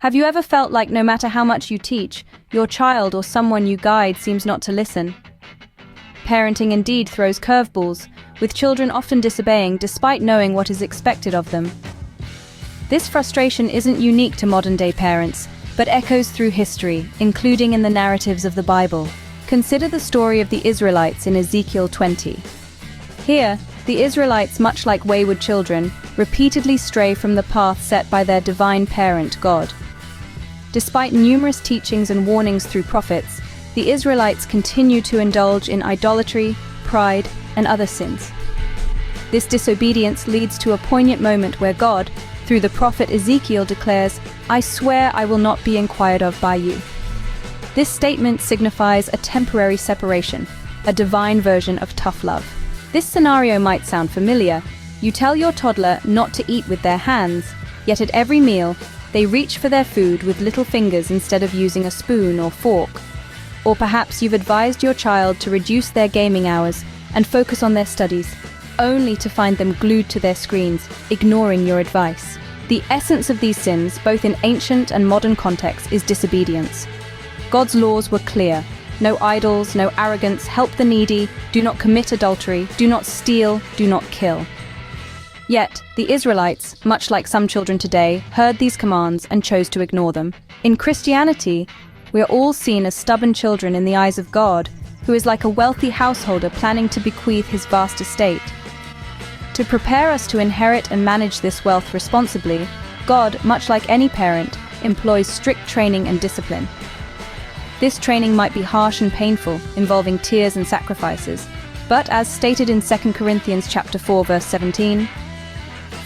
Have you ever felt like no matter how much you teach, your child or someone you guide seems not to listen? Parenting indeed throws curveballs, with children often disobeying despite knowing what is expected of them. This frustration isn't unique to modern-day parents, but echoes through history, including in the narratives of the Bible. Consider the story of the Israelites in Ezekiel 20. Here, the Israelites, much like wayward children, repeatedly stray from the path set by their divine parent, God. Despite numerous teachings and warnings through prophets, the Israelites continue to indulge in idolatry, pride, and other sins. This disobedience leads to a poignant moment where God, through the prophet Ezekiel, declares, "I swear I will not be inquired of by you." This statement signifies a temporary separation, a divine version of tough love. This scenario might sound familiar. You tell your toddler not to eat with their hands, yet at every meal, they reach for their food with little fingers instead of using a spoon or fork. Or perhaps you've advised your child to reduce their gaming hours and focus on their studies, only to find them glued to their screens, ignoring your advice. The essence of these sins, both in ancient and modern contexts, is disobedience. God's laws were clear. No idols, no arrogance, help the needy, do not commit adultery, do not steal, do not kill. Yet, the Israelites, much like some children today, heard these commands and chose to ignore them. In Christianity, we are all seen as stubborn children in the eyes of God, who is like a wealthy householder planning to bequeath his vast estate. To prepare us to inherit and manage this wealth responsibly, God, much like any parent, employs strict training and discipline. This training might be harsh and painful, involving tears and sacrifices, but as stated in 2 Corinthians chapter 4, verse 17,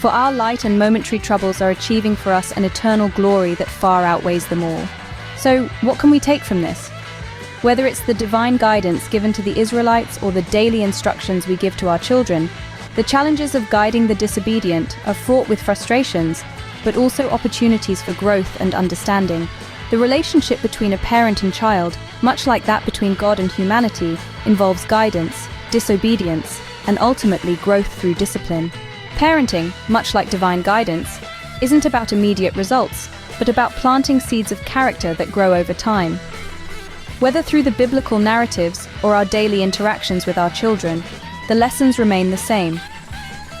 "For our light and momentary troubles are achieving for us an eternal glory that far outweighs them all." So, what can we take from this? Whether it's the divine guidance given to the Israelites or the daily instructions we give to our children, the challenges of guiding the disobedient are fraught with frustrations, but also opportunities for growth and understanding. The relationship between a parent and child, much like that between God and humanity, involves guidance, disobedience, and ultimately growth through discipline. Parenting, much like divine guidance, isn't about immediate results, but about planting seeds of character that grow over time. Whether through the biblical narratives or our daily interactions with our children, the lessons remain the same: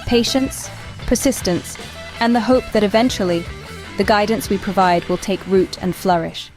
patience, persistence, and the hope that eventually, the guidance we provide will take root and flourish.